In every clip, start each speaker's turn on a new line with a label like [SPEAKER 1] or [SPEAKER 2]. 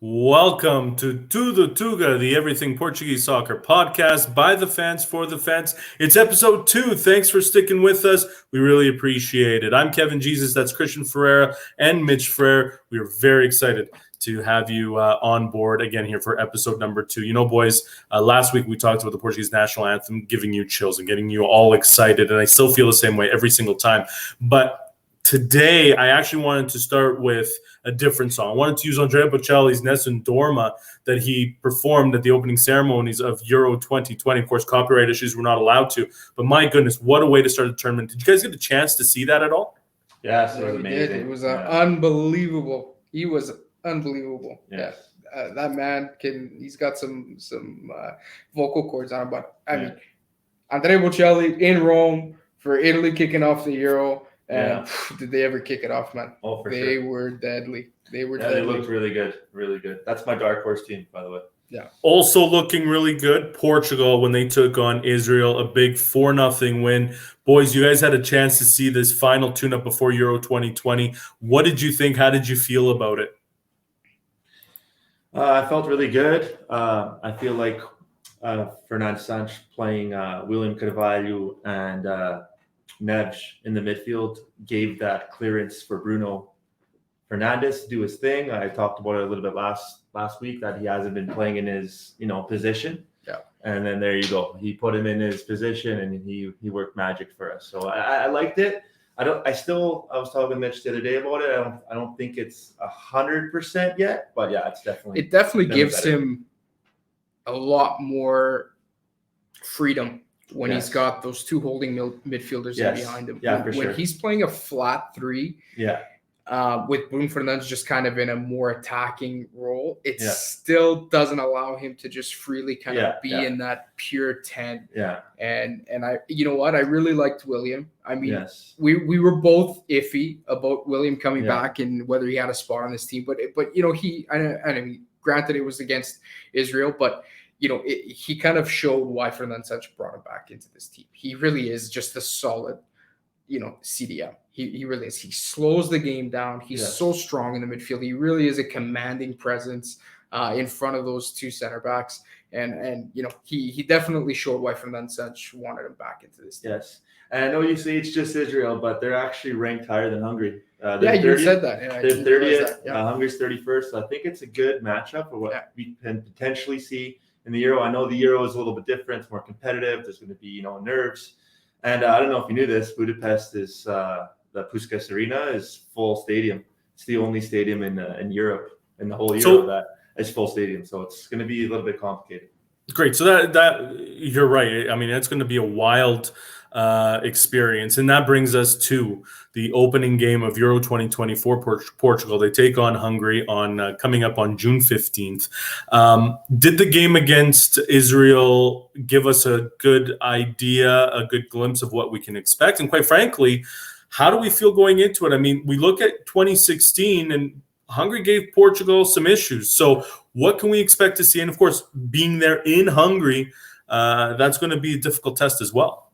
[SPEAKER 1] Welcome to Tudo Tuga, the Everything Portuguese Soccer podcast by the fans for the fans. It's episode 2. Thanks for sticking with us. We really appreciate it. I'm Kevin Jesus. That's Christian Ferreira and Mitch Frere. We are very excited to have you on board again here for episode number 2. You know, boys, last week we talked about the Portuguese national anthem, giving you chills and getting you all excited. And I still feel the same way every single time. But today, I actually wanted to start with a different song. I wanted to use Andrea Bocelli's Nessun Dorma that he performed at the opening ceremonies of Euro 2020. Of course, copyright issues were not allowed to. But my goodness, what a way to start a tournament. Did you guys get a chance to see that at all?
[SPEAKER 2] Yes, it was amazing.
[SPEAKER 3] It was unbelievable. He was unbelievable.
[SPEAKER 2] Yes.
[SPEAKER 3] Yeah. That man he's got some vocal cords on him. But I mean, Andrea Bocelli in Rome for Italy kicking off the Euro. And did they ever kick it off, man?
[SPEAKER 2] Oh, for sure.
[SPEAKER 3] They were deadly. They
[SPEAKER 2] looked really good. Really good. That's my dark horse team, by the way.
[SPEAKER 3] Yeah.
[SPEAKER 1] Also looking really good, Portugal when they took on Israel, a big 4-0 win. Boys, you guys had a chance to see this final tune-up before Euro 2020. What did you think? How did you feel about it?
[SPEAKER 2] I felt really good. I feel like Fernando Santos playing William Carvalho and Neves in the midfield gave that clearance for Bruno Fernandes to do his thing. I talked about it a little bit last week that he hasn't been playing in his position.
[SPEAKER 3] Yeah.
[SPEAKER 2] And then there you go. He put him in his position and he worked magic for us. So I liked it. I was talking to Mitch the other day about it. I don't think it's 100% yet, but yeah,
[SPEAKER 3] it definitely gives him a lot more freedom when he's got those two holding midfielders in behind him.
[SPEAKER 2] Yeah,
[SPEAKER 3] when he's playing a flat 3, with Bruno Fernandes just kind of in a more attacking role, it still doesn't allow him to just freely kind of be in that pure 10.
[SPEAKER 2] Yeah.
[SPEAKER 3] And I, you know what, I really liked William. I mean, we were both iffy about William coming back and whether he had a spot on this team, but I mean, granted it was against Israel, but he kind of showed why Fernando Santos brought him back into this team. He really is just a solid, CDM. He really is. He slows the game down. He's so strong in the midfield. He really is a commanding presence in front of those two center backs. And he definitely showed why Fernando Santos wanted him back into this team.
[SPEAKER 2] Yes. And I know you say it's just Israel, but they're actually ranked higher than Hungary.
[SPEAKER 3] You said that. Yeah,
[SPEAKER 2] they're 30th. Hungary's 31st. So I think it's a good matchup for what we can potentially see in the Euro. I know the Euro is a little bit different. It's more competitive. There's going to be, nerves. And I don't know if you knew this, Budapest is the Puskás Arena is full stadium. It's the only stadium in Europe, in the whole Euro that is full stadium. So it's going to be a little bit complicated.
[SPEAKER 1] Great. So that you're right. I mean, that's going to be a wild experience. And that brings us to the opening game of Euro 2020 for Portugal. They take on Hungary on coming up on June 15th. Did the game against Israel give us a good idea, a good glimpse of what we can expect? And quite frankly, how do we feel going into it? I mean, we look at 2016 and Hungary gave Portugal some issues. So what can we expect to see? And of course, being there in Hungary, that's going to be a difficult test as well.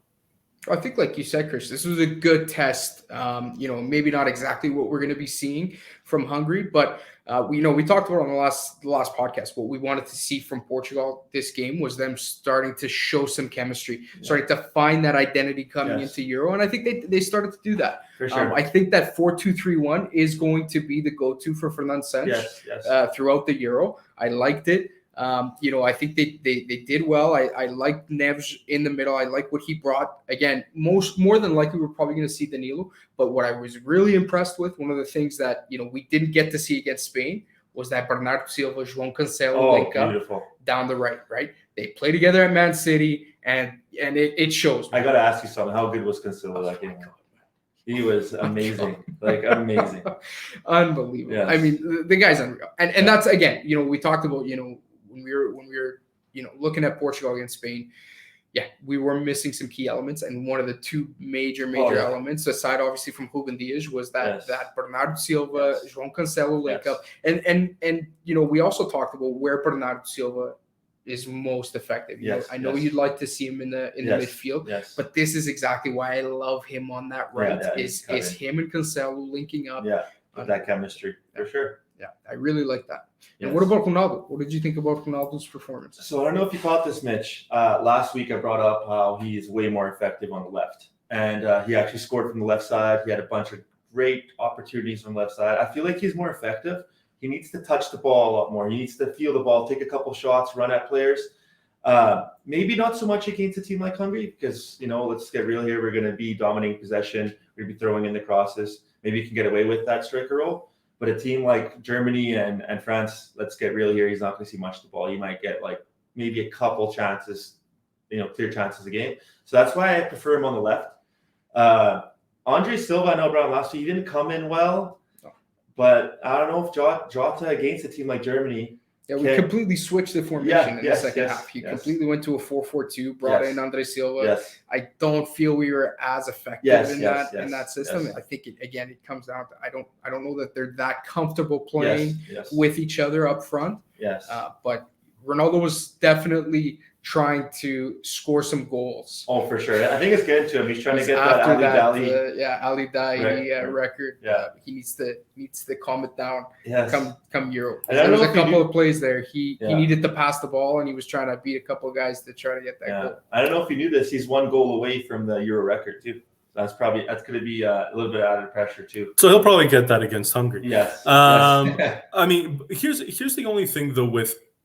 [SPEAKER 3] I think, like you said, Chris, this was a good test. Maybe not exactly what we're going to be seeing from Hungary, but we talked about on the last podcast. What we wanted to see from Portugal this game was them starting to show some chemistry, starting to find that identity coming into Euro, and I think they started to do that.
[SPEAKER 2] For sure.
[SPEAKER 3] I think that 4-2-3-1 is going to be the go-to for Fernando Santos throughout the Euro. I liked it. I think they did well. I like Neves in the middle. I like what he brought. Again, more than likely we're probably going to see Danilo. But what I was really impressed with, one of the things that we didn't get to see against Spain, was that Bernardo Silva, João Cancelo link up down the right. They play together at Man City, and it shows.
[SPEAKER 2] I got to ask you something. How good was Cancelo that game? He was amazing, amazing,
[SPEAKER 3] unbelievable. Yes. I mean, the guy's unreal, and that's again, we talked about when we were looking at Portugal against Spain, we were missing some key elements, and one of the two major elements, aside obviously from Ruben Dias, was that Bernardo Silva, João Cancelo link up, and we also talked about where Bernardo Silva is most effective. I know you'd like to see him in the midfield, but this is exactly why I love him on that right. Is him and Cancelo linking up?
[SPEAKER 2] That chemistry for sure.
[SPEAKER 3] Yeah, I really like that.
[SPEAKER 2] Yes.
[SPEAKER 3] And what about Ronaldo? What did you think about Ronaldo's performance?
[SPEAKER 2] So I don't know if you caught this, Mitch. Last week I brought up how he's way more effective on the left. And he actually scored from the left side. He had a bunch of great opportunities on the left side. I feel like he's more effective. He needs to touch the ball a lot more. He needs to feel the ball, take a couple shots, run at players. Maybe not so much against a team like Hungary because, let's get real here. We're going to be dominating possession. We're going to be throwing in the crosses. Maybe you can get away with that striker role. But a team like Germany and France, let's get real here. He's not going to see much of the ball. He might get maybe a couple chances, clear chances a game. So that's why I prefer him on the left. Andre Silva, I know Brown last week, he didn't come in well. But I don't know if Jota against a team like Germany.
[SPEAKER 3] Yeah, we completely switched the formation in the second half. He completely went to a 4-4-2, brought in Andre Silva.
[SPEAKER 2] Yes.
[SPEAKER 3] I don't feel we were as effective in that system. I think it comes down to I don't know that they're that comfortable playing with each other up front.
[SPEAKER 2] Yes.
[SPEAKER 3] But Ronaldo was definitely trying to score some goals.
[SPEAKER 2] Oh, for sure. I think it's good to him. He's trying to get that Ali Daly
[SPEAKER 3] record.
[SPEAKER 2] Yeah.
[SPEAKER 3] He needs to calm it down.
[SPEAKER 2] Yes.
[SPEAKER 3] Come Euro.
[SPEAKER 2] There
[SPEAKER 3] was a couple of plays there. He needed to pass the ball, and he was trying to beat a couple of guys to try to get that goal.
[SPEAKER 2] I don't know if you knew this. He's 1 goal away from the Euro record too. That's going to be a little bit added pressure too.
[SPEAKER 1] So he'll probably get that against Hungary.
[SPEAKER 2] Yes.
[SPEAKER 1] I mean, here's the only thing though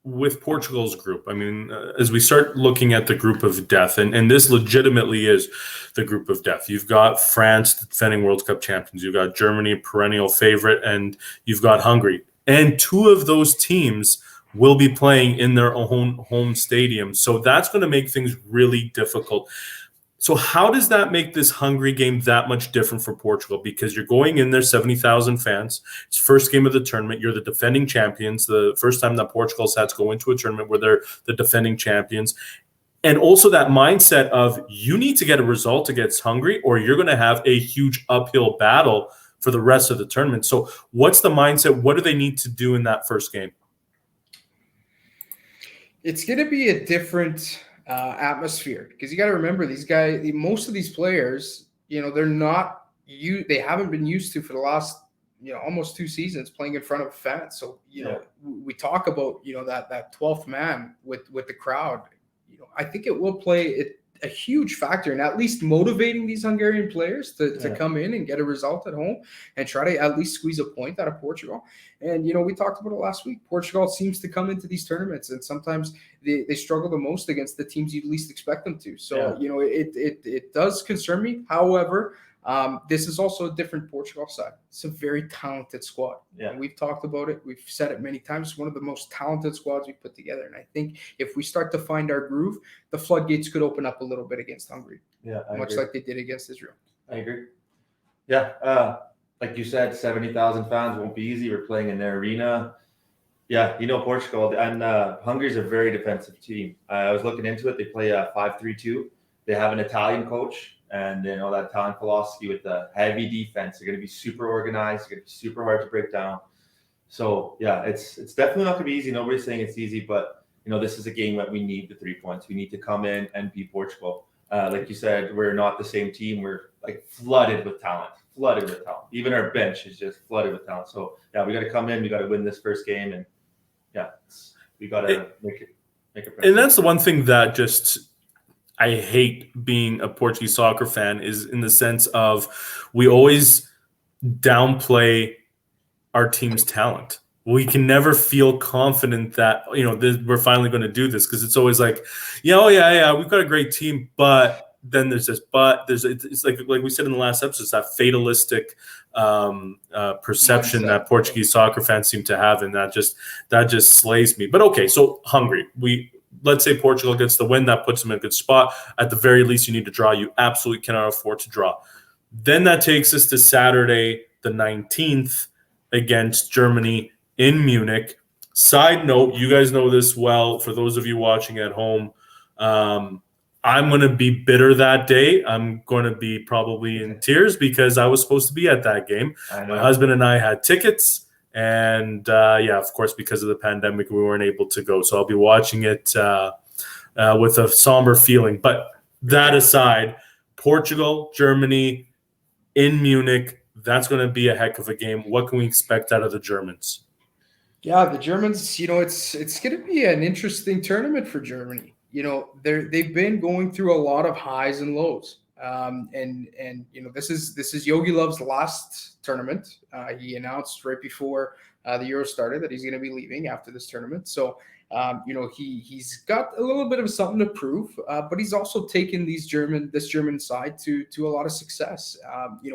[SPEAKER 1] with Portugal's group. I mean, as we start looking at the group of death, and this legitimately is the group of death. You've got France, the defending World Cup champions. You've got Germany, perennial favorite, and you've got Hungary. And 2 of those teams will be playing in their own home stadium. So that's going to make things really difficult. So how does that make this Hungary game that much different for Portugal? Because you're going in there, 70,000 fans. It's first game of the tournament. You're the defending champions. The first time that Portugal's had to go into a tournament where they're the defending champions. And also that mindset of you need to get a result against Hungary or you're going to have a huge uphill battle for the rest of the tournament. So what's the mindset? What do they need to do in that first game?
[SPEAKER 3] It's going to be a different atmosphere because you got to remember these guys, most of these players, they're not they haven't been used to for the last almost 2 seasons playing in front of fans. So we talk about that 12th man with the crowd. I think it will play a huge factor in at least motivating these Hungarian players to come in and get a result at home and try to at least squeeze a point out of Portugal. And, we talked about it last week. Portugal seems to come into these tournaments and sometimes they struggle the most against the teams you'd least expect them to. So, it does concern me. However, this is also a different Portugal side. It's a very talented squad.
[SPEAKER 2] Yeah.
[SPEAKER 3] And we've talked about it. We've said it many times. It's one of the most talented squads we've put together. And I think if we start to find our groove, the floodgates could open up a little bit against Hungary.
[SPEAKER 2] Yeah,
[SPEAKER 3] much like they did against Israel.
[SPEAKER 2] I agree. Yeah. Like you said, 70,000 fans won't be easy. We're playing in their arena. Yeah, Portugal and Hungary's a very defensive team. I was looking into it. They play a 5-3-2. They have an Italian coach. And that Italian philosophy with the heavy defense, they're going to be super organized. They're going to be super hard to break down. So yeah, it's definitely not going to be easy. Nobody's saying it's easy, but this is a game that we need the 3 points. We need to come in and beat Portugal. Like you said, we're not the same team. We're flooded with talent. Even our bench is just flooded with talent. So yeah, we got to come in. We got to win this first game, and we got to make it.
[SPEAKER 1] And that's the one thing that I hate being a Portuguese soccer fan is in the sense of we always downplay our team's talent. We can never feel confident that, we're finally going to do this because it's always like, we've got a great team, but then there's this, it's like we said in the last episode, it's that fatalistic perception that Portuguese soccer fans seem to have. And that just slays me. But okay, so Hungary, let's say Portugal gets the win. That puts them in a good spot. At the very least, you need to draw. You absolutely cannot afford to draw. Then that takes us to Saturday, the 19th, against Germany in Munich. Side note, you guys know this well. For those of you watching at home, I'm going to be bitter that day. I'm going to be probably in tears because I was supposed to be at that game. My husband and I had tickets. And, of course, because of the pandemic, we weren't able to go. So I'll be watching it with a somber feeling. But that aside, Portugal, Germany, in Munich, that's going to be a heck of a game. What can we expect out of the Germans?
[SPEAKER 3] Yeah, the Germans, it's going to be an interesting tournament for Germany. They've been going through a lot of highs and lows. And this is Yogi Lov's last tournament. He announced right before the Euro started that he's going to be leaving after this tournament. So he's got a little bit of something to prove, but he's also taken this German side to a lot of success.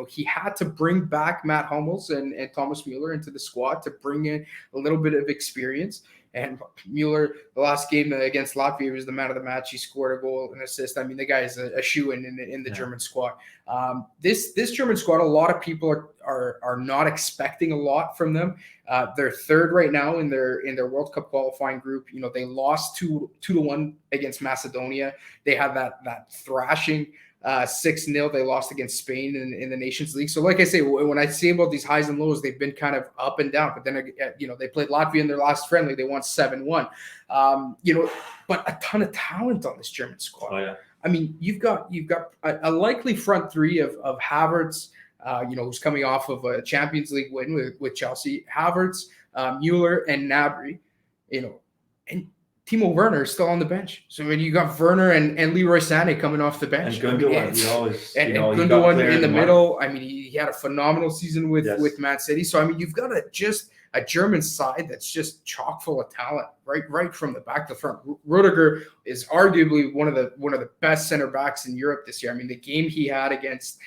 [SPEAKER 3] He had to bring back Matt Hummels and Thomas Mueller into the squad to bring in a little bit of experience. And Mueller, the last game against Latvia, was the man of the match. He scored a goal and assist. I mean, the guy is a shoo-in in the German squad. This German squad, a lot of people are not expecting a lot from them. They're third right now in their World Cup qualifying group. They lost 2-1 against Macedonia. They had that thrashing 6-0. They lost against Spain in the Nations League. So like I say, when I say about these highs and lows, they've been kind of up and down. But then, they played Latvia in their last friendly. They won 7-1. But a ton of talent on this German squad.
[SPEAKER 2] Oh, yeah.
[SPEAKER 3] I mean, you've got a likely front three of Havertz, who's coming off of a Champions League win with Chelsea. Havertz, Mueller, and Gnabry, and Timo Werner is still on the bench. So when you got Werner and Leroy Sané coming off the bench,
[SPEAKER 2] and Gundogan,
[SPEAKER 3] and Gundogan in the middle. I mean, he had a phenomenal season with Man City. So I mean, you've got a German side that's just chock full of talent, right from the back to the front. Rudiger is arguably one of the best center backs in Europe this year. I mean, the game he had against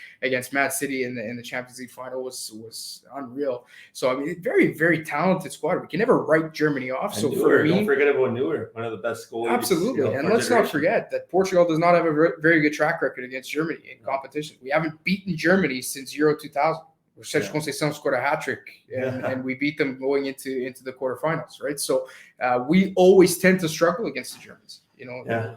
[SPEAKER 3] Man City in the Champions League final was unreal. So I mean, very, very talented squad. We can never write Germany off.
[SPEAKER 2] And
[SPEAKER 3] so
[SPEAKER 2] Neuer,
[SPEAKER 3] for me,
[SPEAKER 2] don't forget about Neuer, one of the best goalies.
[SPEAKER 3] Absolutely, and let's not forget that Portugal does not have a very good track record against Germany in competition. We haven't beaten Germany since Euro 2000. Sergio Conceição scored a hat-trick, and we beat them going into the quarterfinals, right? So we always tend to struggle against the Germans.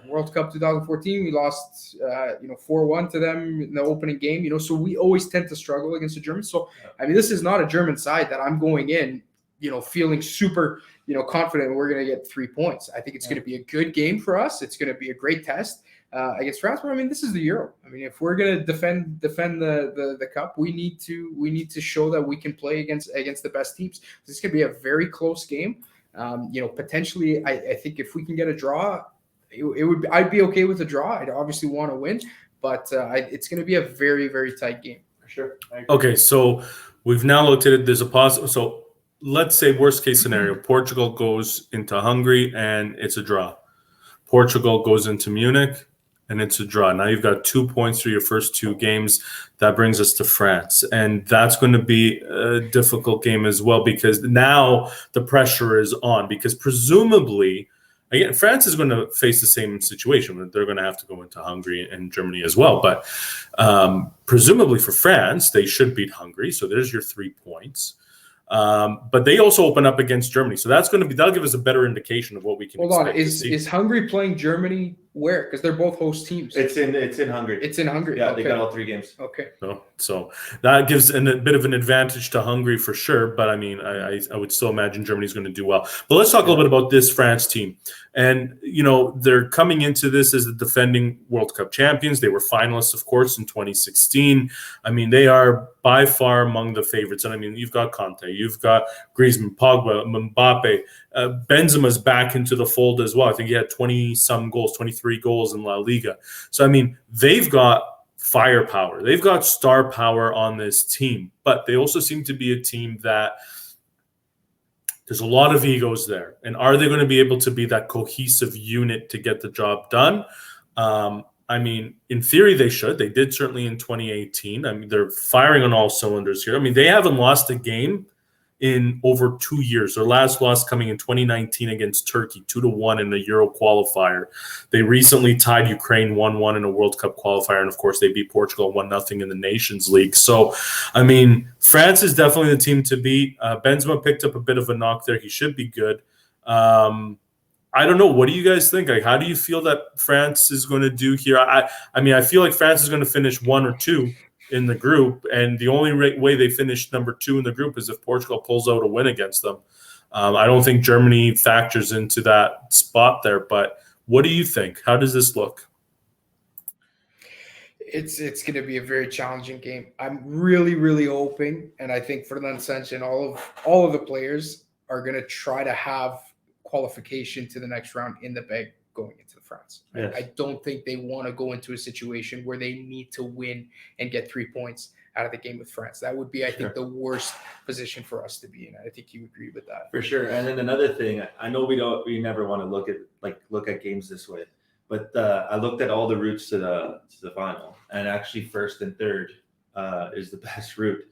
[SPEAKER 3] World Cup 2014, we lost 4-1 to them in the opening game. So we always tend to struggle against the Germans. So I mean, this is not a German side that I'm going in, feeling super, confident we're going to get 3 points. I think it's going to be a good game for us. It's going to be a great test against France. But I mean, this is the Euro. I mean, if we're going to defend the cup, we need to show that we can play against the best teams. This is going to be a very close game. Potentially, I think if we can get a draw, I'd be okay with a draw. I'd obviously want to win, but it's going to be a very, very tight game
[SPEAKER 2] for sure.
[SPEAKER 1] Okay, so we've now looked at it. There's a possible. So let's say worst case scenario: Portugal goes into Hungary and it's a draw. Portugal goes into Munich and it's a draw. Now you've got 2 points through your first two games. That brings us to France. And that's going to be a difficult game as well, because now the pressure is on, because presumably, again, France is going to face the same situation. They're going to have to go into Hungary and Germany as well. But presumably for France, they should beat Hungary. So there's your 3 points. But they also open up against Germany. So that'll give us a better indication of what we can expect.
[SPEAKER 3] Is Hungary playing Germany where? Because they're both host teams.
[SPEAKER 2] It's in Hungary.
[SPEAKER 3] It's in Hungary.
[SPEAKER 2] Yeah,
[SPEAKER 3] okay.
[SPEAKER 2] They got all 3 games.
[SPEAKER 3] Okay.
[SPEAKER 1] So that gives a bit of an advantage to Hungary for sure. But I mean, I would still imagine Germany's going to do well. But let's talk a little bit about this France team. And, they're coming into this as the defending World Cup champions. They were finalists, of course, in 2016. I mean, they are by far among the favorites. And I mean, you've got Conte, you've got Griezmann, Pogba, Mbappe. Benzema's back into the fold as well. I think he had 20-some goals, 23 goals in La Liga. So, I mean, they've got firepower. They've got star power on this team. But they also seem to be a team that there's a lot of egos there. And are they going to be able to be that cohesive unit to get the job done? I mean, in theory, they should. They did certainly in 2018. I mean, they're firing on all cylinders here. I mean, they haven't lost a game in over 2 years. Their last loss coming in 2019 against Turkey, 2-1 in the Euro qualifier. They recently tied Ukraine 1-1 in a World Cup qualifier. And, of course, they beat Portugal 1-0 in the Nations League. So, I mean, France is definitely the team to beat. Benzema picked up a bit of a knock there. He should be good. I don't know. What do you guys think? Like, how do you feel that France is going to do here? I mean, I feel like France is going to finish 1 or 2 in the group, and the only way they finish number 2 in the group is if Portugal pulls out a win against them. I don't think Germany factors into that spot there, but what do you think? How does this look?
[SPEAKER 3] It's going to be a very challenging game. I'm really, really hoping, and I think Fernand Sanch and all of the players are going to try to have qualification to the next round in the bag going into France.
[SPEAKER 2] Yes.
[SPEAKER 3] I don't think they want to go into a situation where they need to win and get 3 points out of the game with France. That would be, I think, the worst position for us to be in. I think you agree with that.
[SPEAKER 2] For sure. And then another thing, I know we never want to look at games this way, but I looked at all the routes to the final, and actually first and third is the best route.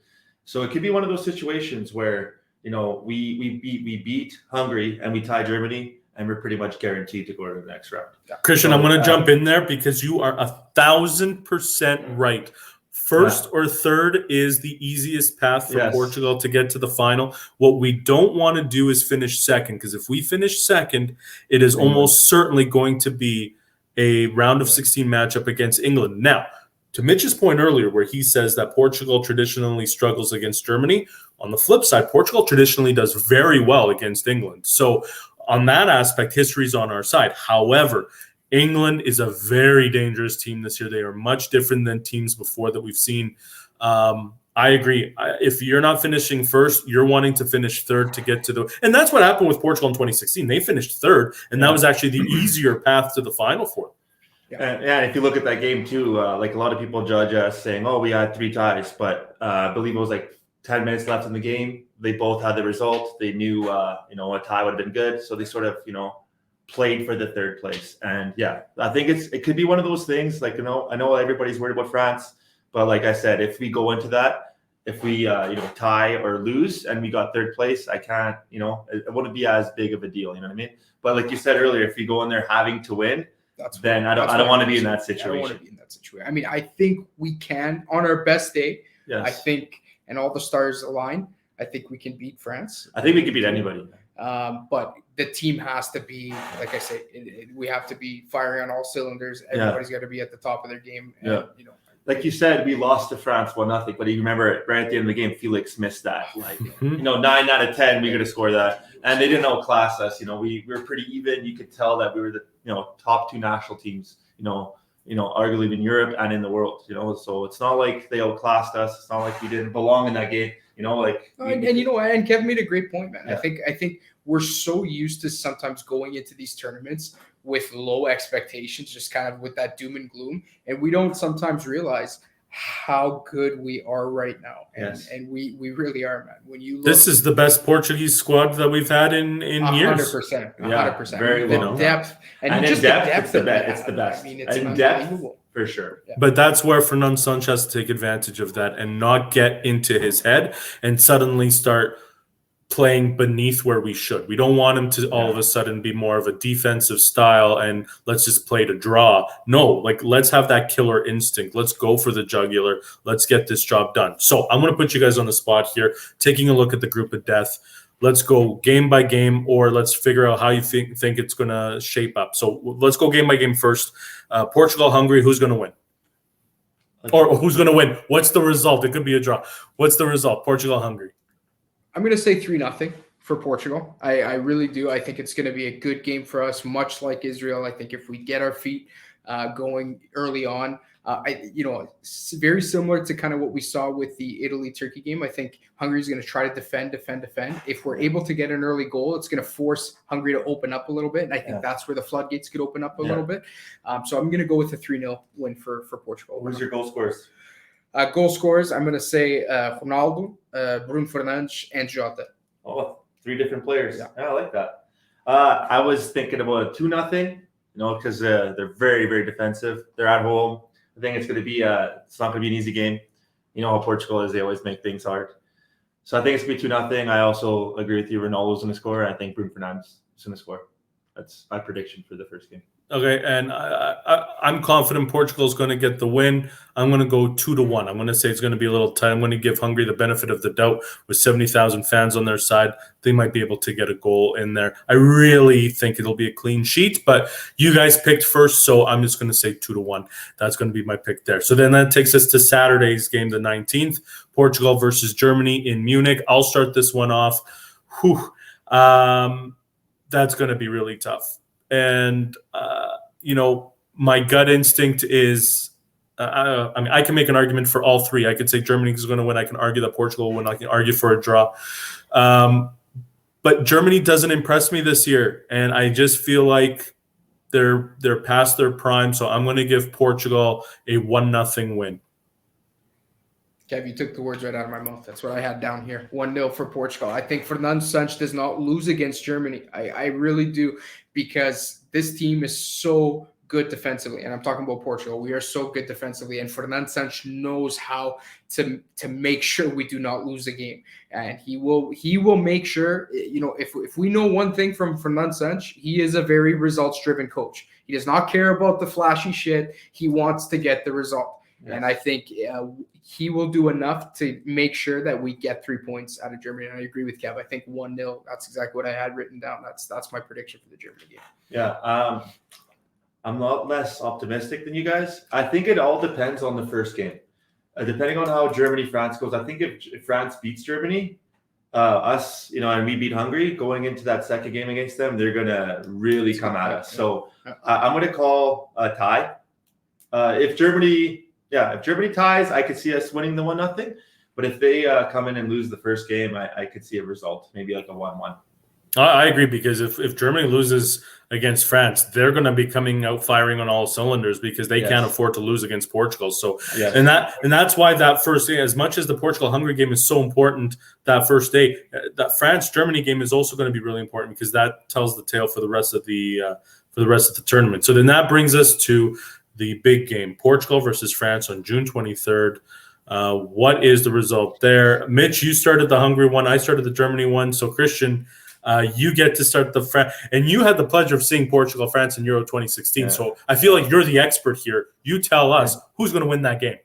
[SPEAKER 2] So it could be one of those situations where, you know, we beat Hungary and we tie Germany, and we're pretty much guaranteed to go to the next round.
[SPEAKER 1] Yeah. Christian, I'm going to jump in there because you are 1,000% right. First or third is the easiest path for Portugal to get to the final. What we don't want to do is finish second, because if we finish second, it is almost certainly going to be a round of 16 matchup against England. Now, to Mitch's point earlier, where he says that Portugal traditionally struggles against Germany, on the flip side, Portugal traditionally does very well against England. So on that aspect, history's on our side. However, England is a very dangerous team this year. They are much different than teams before that we've seen. I agree. If you're not finishing first, you're wanting to finish third to get to the – and that's what happened with Portugal in 2016. They finished third, and that was actually the easier path to the final for them.
[SPEAKER 2] And if you look at that game too, like a lot of people judge us saying, oh, we had 3 ties, but I believe it was like 10 minutes left in the game. They both had the result. They knew, a tie would have been good. So they sort of, played for the third place. And I think it could be one of those things. Like, I know everybody's worried about France, but like I said, if we go into that, if we, tie or lose and we got third place, I can't, it wouldn't be as big of a deal. You know what I mean? But like you said earlier, if you go in there having to win, then I don't want to be in that situation. I don't want to be in that situation.
[SPEAKER 3] I mean, I think we can on our best day.
[SPEAKER 2] Yes.
[SPEAKER 3] I think, and all the stars align, I think we can beat France.
[SPEAKER 2] I think we can beat anybody.
[SPEAKER 3] But the team has to be, like I say, we have to be firing on all cylinders. Everybody's got to be at the top of their game. And,
[SPEAKER 2] like you said, we lost to France 1-0, but you remember right at the end of the game, Felix missed that. Like, 9 out of 10, we got to score that, and they didn't outclass us. We were pretty even. You could tell that we were the top 2 national teams. Arguably in Europe and in the world. So it's not like they outclassed us. It's not like we didn't belong in that game.
[SPEAKER 3] And Kevin made a great point, man. Yeah. I think we're so used to sometimes going into these tournaments with low expectations, just kind of with that doom and gloom, and we don't sometimes realize how good we are right now. And we really are, man. When you look,
[SPEAKER 1] this is the best Portuguese squad that we've had in
[SPEAKER 3] 100%,
[SPEAKER 1] years.
[SPEAKER 3] 100%.
[SPEAKER 2] Very well.
[SPEAKER 3] The depth
[SPEAKER 2] and
[SPEAKER 3] just
[SPEAKER 2] depth,
[SPEAKER 3] the depth
[SPEAKER 2] it's the best. It's the best.
[SPEAKER 3] I mean, it's
[SPEAKER 2] in depth, for sure.
[SPEAKER 3] Yeah.
[SPEAKER 1] But that's where Fernando Santos has to take advantage of that and not get into his head and suddenly start playing beneath where we should. We don't want him to all of a sudden be more of a defensive style and let's just play to draw. No, let's have that killer instinct. Let's go for the jugular. Let's get this job done. So I'm going to put you guys on the spot here, taking a look at the group of death. Let's go game by game, or let's figure out how you think it's going to shape up. So let's go game by game first. Portugal, Hungary, who's going to win? Or who's going to win? What's the result? It could be a draw. What's the result? Portugal, Hungary.
[SPEAKER 3] I'm going to say 3-0 for Portugal. I really do. I think it's going to be a good game for us, much like Israel. I think if we get our feet going early on, very similar to kind of what we saw with the Italy-Turkey game. I think Hungary is going to try to defend. If we're able to get an early goal, it's going to force Hungary to open up a little bit, and I think that's where the floodgates could open up a little bit. So I'm going to go with a 3-0 win for Portugal.
[SPEAKER 2] Who's your goal scorers?
[SPEAKER 3] Goal scorers, I'm going to say Ronaldo, Bruno Fernandes, and Jota.
[SPEAKER 2] Oh, 3 different players. Yeah, I like that. I was thinking about a 2-0, because they're very, very defensive. They're at home. I think it's going to be it's not going to be an easy game. You know how Portugal is; they always make things hard. So I think it's going to be 2-0. I also agree with you. Ronaldo's going to score. I think Bruno Fernandes is going to score. That's my prediction for the first game.
[SPEAKER 1] Okay, and I'm confident Portugal's going to get the win. I'm going to go 2-1. I'm going to say it's going to be a little tight. I'm going to give Hungary the benefit of the doubt. With 70,000 fans on their side, they might be able to get a goal in there. I really think it'll be a clean sheet, but you guys picked first, so I'm just going to say 2-1. That's going to be my pick there. So then that takes us to Saturday's game, the 19th, Portugal versus Germany in Munich. I'll start this one off. That's going to be really tough. And, my gut instinct is, I can make an argument for all 3. I could say Germany is going to win. I can argue that Portugal will win. I can argue for a draw. But Germany doesn't impress me this year, and I just feel like they're past their prime. So I'm going to give Portugal a 1-0 win.
[SPEAKER 3] Kev, you took the words right out of my mouth. That's what I had down here. 1-0 for Portugal. I think Fernando Santos does not lose against Germany. I really do, because this team is so good defensively. And I'm talking about Portugal. We are so good defensively. And Fernando Santos knows how to make sure we do not lose the game. And he will make sure, if we know one thing from Fernando Santos, he is a very results-driven coach. He does not care about the flashy shit. He wants to get the result. Yes. And I think he will do enough to make sure that we get 3 points out of Germany. And I agree with Kev. I think 1-0. That's exactly what I had written down. That's my prediction for the Germany game.
[SPEAKER 2] Yeah, I'm a lot less optimistic than you guys. I think it all depends on the first game. Depending on how Germany-France goes, I think if France beats Germany, and we beat Hungary, going into that second game against them, they're going to really come at us. So I'm going to call a tie. If Germany ties, I could see us winning the 1-0. But if they come in and lose the first game, I could see a result, maybe like a 1-1.
[SPEAKER 1] I agree, because if Germany loses against France, they're going to be coming out firing on all cylinders, because they can't afford to lose against Portugal. So, and that's why that first day, as much as the Portugal-Hungary game is so important, that first day, that France-Germany game is also going to be really important, because that tells the tale for the rest of the tournament. So then that brings us to the big game, Portugal versus France on June 23rd. What is the result there? Mitch, you started the Hungary one. I started the Germany one. So Christian, you get to start the France. And you had the pleasure of seeing Portugal-France in Euro 2016. Yeah. So I feel like you're the expert here. You tell us who's going to win that game.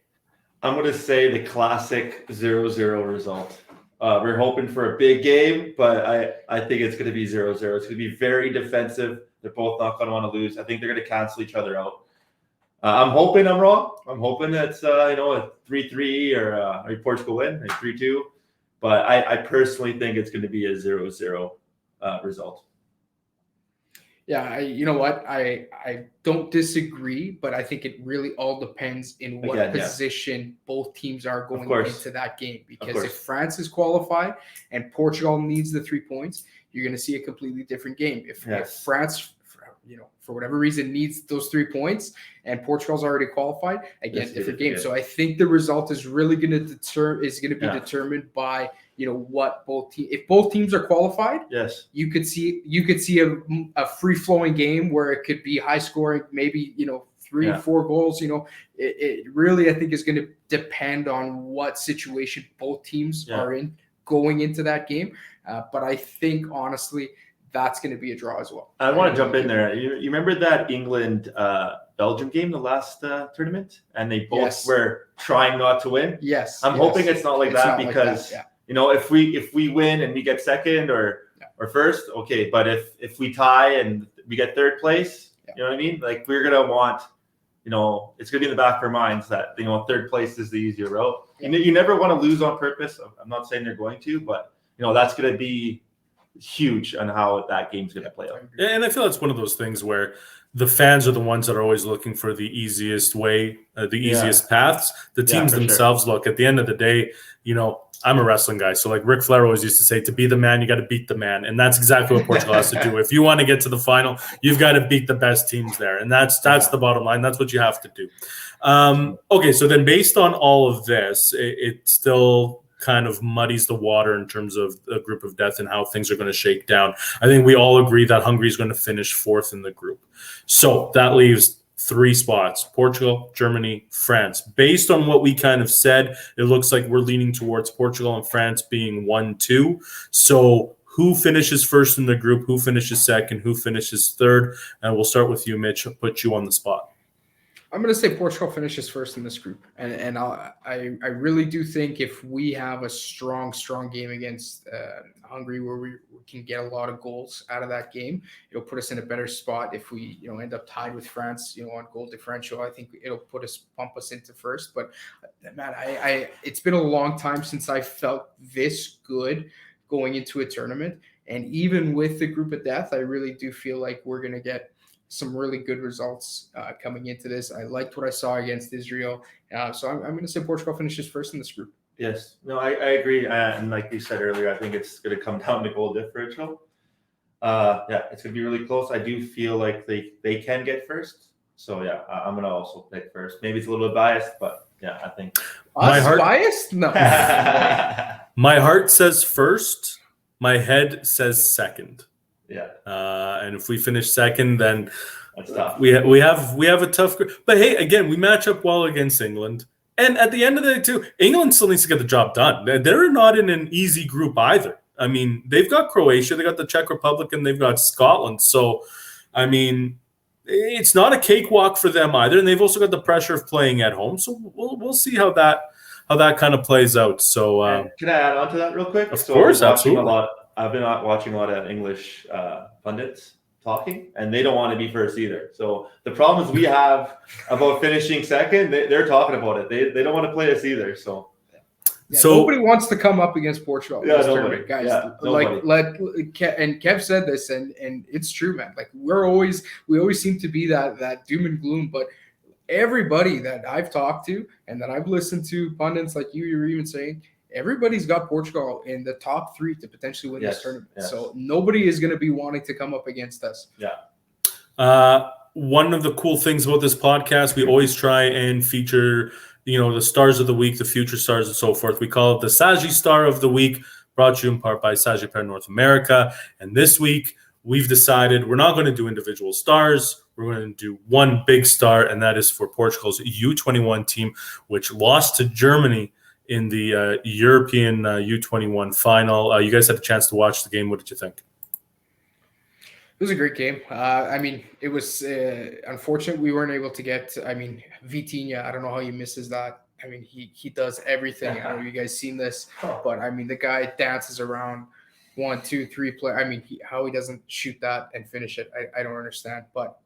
[SPEAKER 2] I'm going to say the classic 0-0 result. We're hoping for a big game, but I think it's going to be 0-0. It's going to be very defensive. They're both not going to want to lose. I think they're going to cancel each other out. I'm hoping I'm wrong. I'm hoping it's a 3-3 or Portugal win, or 3-2. But I personally think it's going to be a 0-0 result.
[SPEAKER 3] Yeah, you know what? I don't disagree, but I think it really all depends in what position both teams are going into that game. Because if France is qualified and Portugal needs the 3 points, you're going to see a completely different game. If France, for whatever reason, needs those 3 points and Portugal's already qualified, again, different game. So I think the result is really going to be determined by what both teams. If both teams are qualified, you could see a free flowing game where it could be high scoring, maybe 3-4 goals. It really, I think, is going to depend on what situation both teams are in going into that game. But I think honestly, that's going to be a draw as well.
[SPEAKER 2] I want to jump in there. You remember that England Belgium game, the last tournament, and they both were trying not to win?
[SPEAKER 3] Yes.
[SPEAKER 2] I'm hoping it's not like that, because if we win and we get second or first, okay. But if we tie and we get third place, you know what I mean? Like, we're gonna want, it's gonna be in the back of our minds that third place is the easier route. Yeah. You never want to lose on purpose. I'm not saying they're going to, but that's gonna be huge on how that game's going to play out.
[SPEAKER 1] And I feel it's one of those things where the fans are the ones that are always looking for the easiest way, the easiest paths. The teams themselves look, at the end of the day, I'm a wrestling guy. So like Ric Flair always used to say, to be the man, you got to beat the man. And that's exactly what Portugal has to do. If you want to get to the final, you've got to beat the best teams there. And that's the bottom line. That's what you have to do. Okay, so then based on all of this, it still kind of muddies the water in terms of a group of death and how things are going to shake down. I think we all agree that Hungary is going to finish fourth in the group. So that leaves 3 spots: Portugal, Germany, France. Based on what we kind of said, it looks like we're leaning towards Portugal and France being 1-2. So who finishes first in the group? Who finishes second? Who finishes third? And we'll start with you, Mitch. I'll put you on the spot.
[SPEAKER 3] I'm going to say Portugal finishes first in this group. And I really do think if we have a strong game against Hungary, where we can get a lot of goals out of that game, it'll put us in a better spot. If we end up tied with France on goal differential, I think it'll bump us into first. But man, it's been a long time since I felt this good going into a tournament. And even with the group of death, I really do feel like we're going to get some really good results coming into this. I liked what I saw against Israel. So I'm going to say Portugal finishes first in this group.
[SPEAKER 2] Yes. No, I agree. And like you said earlier, I think it's going to come down to goal differential. Yeah, it's going to be really close. I do feel like they can get first. So, yeah, I'm going to also pick first. Maybe it's a little bit biased, but yeah, I think.
[SPEAKER 1] My heart
[SPEAKER 3] biased? No.
[SPEAKER 1] My heart says first. My head says second.
[SPEAKER 2] Yeah.
[SPEAKER 1] And if we finish second, then
[SPEAKER 2] that's tough.
[SPEAKER 1] We have a tough group. But hey, again, we match up well against England. And at the end of the day, too, England still needs to get the job done. They're not in an easy group either. I mean, they've got Croatia, they got the Czech Republic, and they've got Scotland. So, I mean, it's not a cakewalk for them either. And they've also got the pressure of playing at home. So we'll see how that kind of plays out. So,
[SPEAKER 2] can I add on to that real quick?
[SPEAKER 1] Of course, absolutely.
[SPEAKER 2] I've been watching a lot of English pundits talking, and they don't want to be first either. So the problems we have about finishing second, they're talking about it. They don't want to play us either. So,
[SPEAKER 3] nobody wants to come up against Portugal in this tournament, guys.
[SPEAKER 2] Yeah,
[SPEAKER 3] and Kev said this, and it's true, man. Like we always seem to be that doom and gloom, but everybody that I've talked to and that I've listened to, pundits like you're even saying, everybody's got Portugal in the top 3 to potentially win this tournament. Yes. So nobody is going to be wanting to come up against us.
[SPEAKER 2] Yeah.
[SPEAKER 1] One of the cool things about this podcast, we always try and feature, the stars of the week, the future stars, and so forth. We call it the Sagi-Star of the week, brought to you in part by Sagi-Star North America. And this week, we've decided we're not going to do individual stars. We're going to do one big star, and that is for Portugal's U21 team, which lost to Germany in the European U21 final. You guys had a chance to watch the game. What did you think?
[SPEAKER 3] It was a great game. I mean, it was unfortunate we weren't able to get. Vitinha, I don't know how he misses that. I mean, he does everything. I don't know if you guys seen this, but I mean, the guy dances around 1, 2, 3 play. I mean, how he doesn't shoot that and finish it, I don't understand. But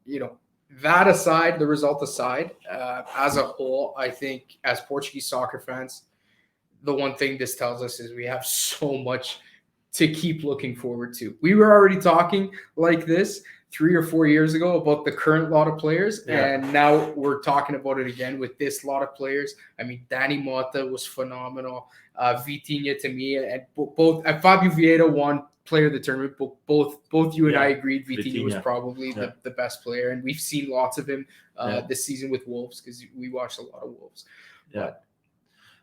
[SPEAKER 3] that aside, the result aside, as a whole, I think as Portuguese soccer fans, the one thing this tells us is we have so much to keep looking forward to. We were already talking like this 3 or 4 years ago about the current lot of players, and now we're talking about it again with this lot of players. I mean, Dani Mota was phenomenal. Vitinha to me, and both Fabio Vieira won player of the tournament. Both you and I agreed Vitinha was probably the best player, and we've seen lots of him this season with Wolves because we watched a lot of Wolves.
[SPEAKER 2] Yeah.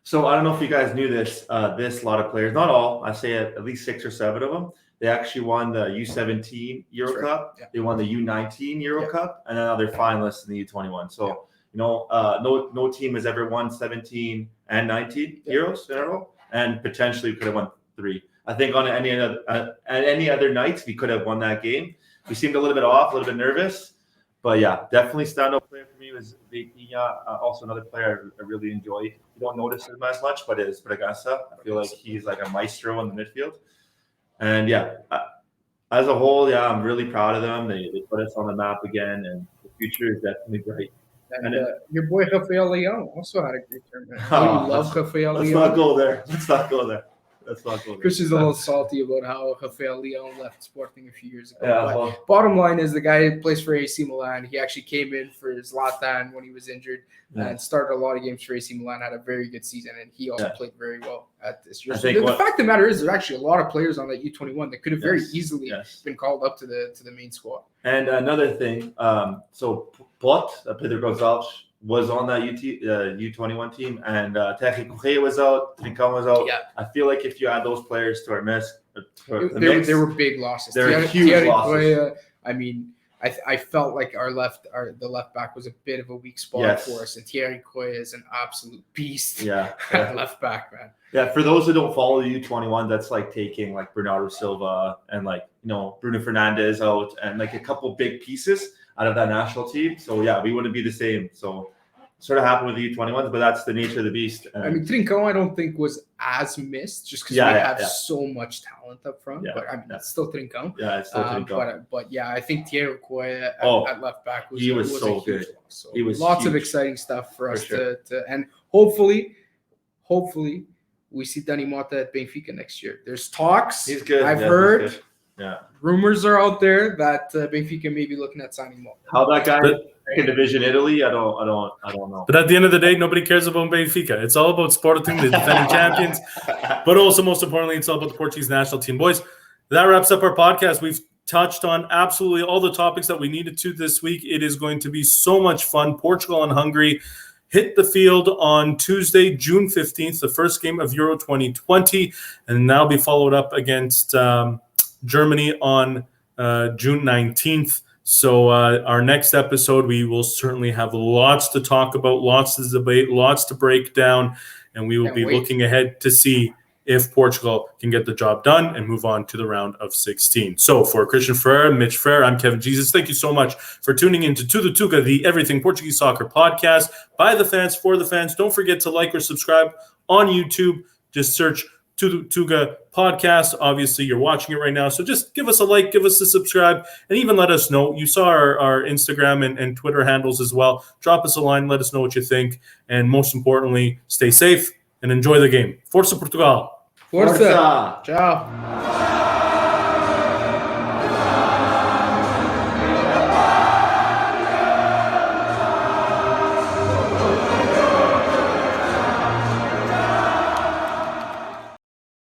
[SPEAKER 2] So I don't know if you guys knew this. This lot of players, not all, I say at least 6 or 7 of them, they actually won the U17 Euro Cup. Yeah. They won the U19 Euro Cup, and now they're finalists in the U21. So no team has ever won 17 and 19 Euros in a row, and potentially we could have won 3. I think on any other nights we could have won that game. We seemed a little bit off, a little bit nervous, but yeah, definitely standout player for me was Vitinha. Also another player I really enjoy. You don't notice him as much, but it's Bragança. I feel like he's like a maestro in the midfield. And as a whole, I'm really proud of them. They put us on the map again, and the future is definitely bright.
[SPEAKER 3] And your boy Rafael Leão also had a great tournament. You love Rafael Leão.
[SPEAKER 2] Let's not go there.
[SPEAKER 3] Christian's a little salty about how Rafael Leão left Sporting a few years ago. But bottom line is the guy plays for AC Milan. He actually came in for Zlatan when he was injured and started a lot of games for AC Milan, had a very good season, and he also played very well at this year. So the fact of the matter is there's actually a lot of players on that U21 that could have very easily been called up to the main squad.
[SPEAKER 2] And another thing, so Pedro Gonçalves was on that U21 team, and Terry Correia was out, Trincão was out. Yeah. I feel like if you add those players to our mix,
[SPEAKER 3] they were big losses.
[SPEAKER 2] They were huge losses.
[SPEAKER 3] Correia, I mean, I felt like the left back was a bit of a weak spot for us, and Thierry Correia is an absolute beast at left back, man.
[SPEAKER 2] Yeah, for those who don't follow the U21, that's like taking like Bernardo Silva and Bruno Fernandes out and like a couple big pieces out of that national team. So yeah, we wouldn't be the same. So sort of happened with the U21s, but that's the nature of the beast.
[SPEAKER 3] I mean, Trincão, I don't think was as missed just because we have so much talent up front. Yeah, but I mean, that's still Trincão.
[SPEAKER 2] Yeah, it's still Trincão.
[SPEAKER 3] But yeah, I think Thierry Correia at left back was
[SPEAKER 2] so good.
[SPEAKER 3] Loss. So he was lots of exciting stuff for us to and hopefully we see Dani Mota at Benfica next year. There's talks.
[SPEAKER 2] He's good.
[SPEAKER 3] I've heard. Yeah. Rumors are out there that Benfica may be looking at signing Mota.
[SPEAKER 2] How that guy second division Italy, I don't know.
[SPEAKER 1] But at the end of the day, nobody cares about Benfica. It's all about Sporting, the defending champions. But also, most importantly, it's all about the Portuguese national team. Boys, that wraps up our podcast. We've touched on absolutely all the topics that we needed to this week. It is going to be so much fun. Portugal and Hungary hit the field on Tuesday, June 15th, the first game of Euro 2020, and now be followed up against Germany on June 19th. So our next episode, we will certainly have lots to talk about, lots to debate, lots to break down, and we will be looking ahead to see if Portugal can get the job done and move on to the round of 16. So for Christian Ferrer, Mitch Ferrer, I'm Kevin Jesus. Thank you so much for tuning in to Tudo Tuga, the Everything Portuguese Soccer podcast by the fans, for the fans. Don't forget to like or subscribe on YouTube. Just search Tudo Tuga podcast. Obviously, you're watching it right now. So just give us a like, give us a subscribe, and even let us know. You saw our Instagram and Twitter handles as well. Drop us a line. Let us know what you think. And most importantly, stay safe and enjoy the game. Força Portugal.
[SPEAKER 3] Força. Ciao.